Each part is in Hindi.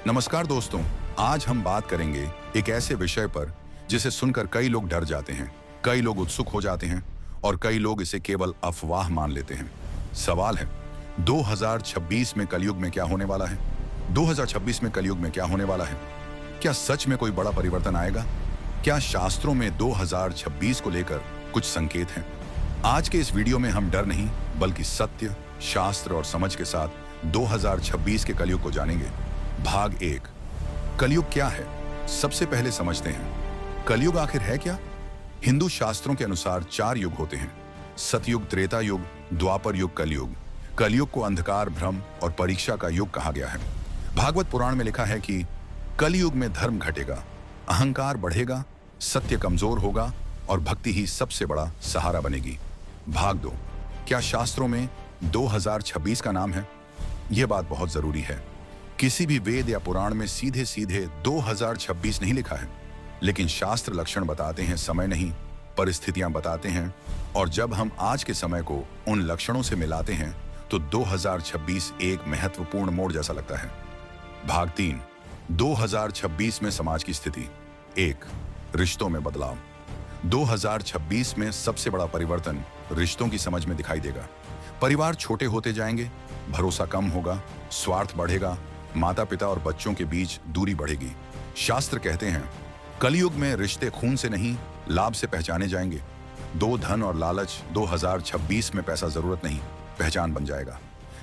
नमस्कार दोस्तों, आज हम बात करेंगे एक ऐसे विषय पर जिसे सुनकर कई लोग डर जाते हैं, कई लोग उत्सुक हो जाते हैं और कई लोग इसे केवल अफवाह मान लेते हैं। सवाल है, 2026 में कलयुग में क्या होने वाला है? 2026 में कलयुग में क्या होने वाला है? क्या सच में कोई बड़ा परिवर्तन आएगा? क्या शास्त्रों में 2026 को लेकर कुछ संकेत हैं? आज के इस वीडियो में हम डर नहीं बल्कि सत्य, शास्त्र और समझ के साथ 2026 के कलयुग को जानेंगे। भाग 1, कलयुग क्या है? सबसे पहले समझते हैं, कलयुग आखिर है क्या? हिंदू शास्त्रों के अनुसार 4 युग होते हैं, सतयुग, त्रेता युग, द्वापर युग, कलयुग। कलयुग को अंधकार, भ्रम और परीक्षा का युग कहा गया है। भागवत पुराण में लिखा है कि कलयुग में धर्म घटेगा, अहंकार बढ़ेगा, सत्य कमजोर होगा और भक्ति ही सबसे बड़ा सहारा बनेगी। भाग 2, क्या शास्त्रों में 2026 का नाम है? यह बात बहुत जरूरी है। किसी भी वेद या पुराण में सीधे सीधे 2026 नहीं लिखा है, लेकिन शास्त्र लक्षण बताते हैं, समय नहीं, परिस्थितियां बताते हैं। और जब हम आज के समय को उन लक्षणों से मिलाते हैं तो 2026 एक महत्वपूर्ण मोड़ जैसा लगता है। भाग 3, 2026 में समाज की स्थिति। 1, रिश्तों में बदलाव। 2026 में सबसे बड़ा परिवर्तन रिश्तों की समझ में दिखाई देगा। परिवार छोटे होते जाएंगे, भरोसा कम होगा, स्वार्थ बढ़ेगा, माता पिता और बच्चों के बीच दूरी बढ़ेगी। शास्त्र कहते हैं, कलयुग में रिश्ते खून से नहीं, लाभ से पहचाने जाएंगे। धन और लालच 2026 में पैसा जरूरत नहीं, पहचान बन जाएगा।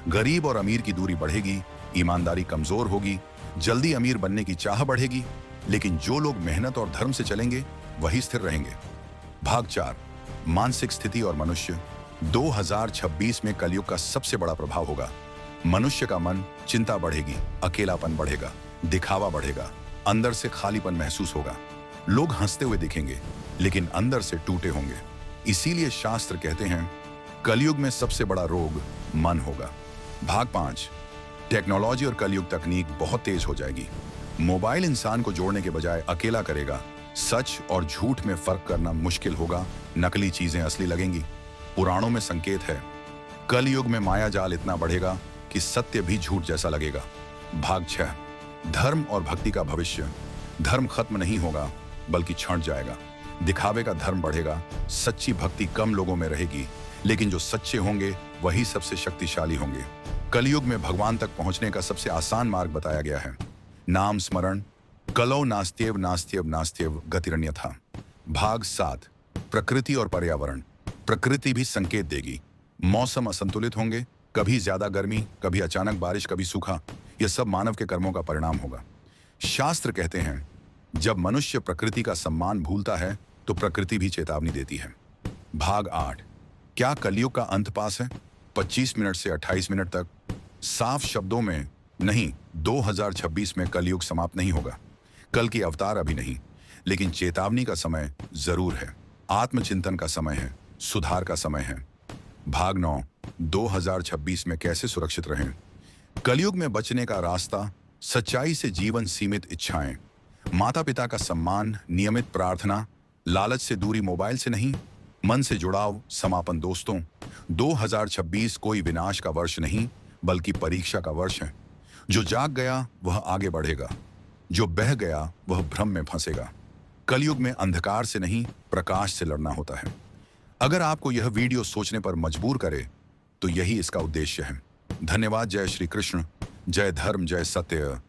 गरीब और अमीर की दूरी बढ़ेगी, ईमानदारी कमजोर होगी, जल्दी अमीर बनने की चाह बढ़ेगी, लेकिन जो लोग मेहनत और धर्म से चलेंगे वही स्थिर रहेंगे। भाग 4, मानसिक स्थिति और मनुष्य। 2026 में कलयुग का सबसे बड़ा प्रभाव होगा। मनुष्य का मन, चिंता बढ़ेगी, अकेलापन बढ़ेगा, दिखावा बढ़ेगा, अंदर से खालीपन महसूस होगा। लोग हंसते हुए दिखेंगे लेकिन अंदर से टूटे होंगे। इसीलिए शास्त्र कहते हैं, कलयुग में सबसे बड़ा रोग मन होगा। भाग 5, टेक्नोलॉजी और कलयुग तकनीक बहुत तेज हो जाएगी। मोबाइल इंसान को जोड़ने के बजाय अकेला करेगा। सच और झूठ में फर्क करना मुश्किल होगा, नकली चीजें असली लगेंगी। पुराणों में संकेत है, कलयुग में माया जाल इतना बढ़ेगा कि सत्य भी झूठ जैसा लगेगा। भाग 6, धर्म और भक्ति का भविष्य। धर्म खत्म नहीं होगा बल्कि छंट जाएगा। दिखावे का धर्म बढ़ेगा, सच्ची भक्ति कम लोगों में रहेगी, लेकिन जो सच्चे होंगे वही सबसे शक्तिशाली होंगे। कलयुग में भगवान तक पहुंचने का सबसे आसान मार्ग बताया गया है, नाम स्मरण। कलौ नास्त्येव नास्त्येव नास्त्येव गतिरन्यथा। भाग 7, प्रकृति और पर्यावरण। प्रकृति भी संकेत देगी। मौसम असंतुलित होंगे, कभी ज्यादा गर्मी, कभी अचानक बारिश, कभी सूखा। यह सब मानव के कर्मों का परिणाम होगा। शास्त्र कहते हैं, जब मनुष्य प्रकृति का सम्मान भूलता है तो प्रकृति भी चेतावनी देती है। भाग 8, क्या कलयुग का अंत पास है? 25 मिनट से 28 मिनट तक। साफ शब्दों में नहीं, 2026 में कलयुग समाप्त नहीं होगा। कल की अवतार अभी नहीं, लेकिन चेतावनी का समय जरूर है। आत्मचिंतन का समय है, सुधार का समय है। भाग 9, 2026 में कैसे सुरक्षित रहें? कलयुग में बचने का रास्ता, सच्चाई से जीवन, सीमित इच्छाएं, माता पिता का सम्मान, नियमित प्रार्थना, लालच से दूरी, मोबाइल से नहीं, मन से जुड़ाव, समापन। दोस्तों, 2026 कोई विनाश का वर्ष नहीं बल्कि परीक्षा का वर्ष है। जो जाग गया वह आगे बढ़ेगा, जो बह गया वह भ्रम में फंसेगा। कलयुग में अंधकार से नहीं, प्रकाश से लड़ना होता है। अगर आपको यह वीडियो सोचने पर मजबूर करे तो यही इसका उद्देश्य है। धन्यवाद। जय श्री कृष्ण, जय धर्म, जय सत्य।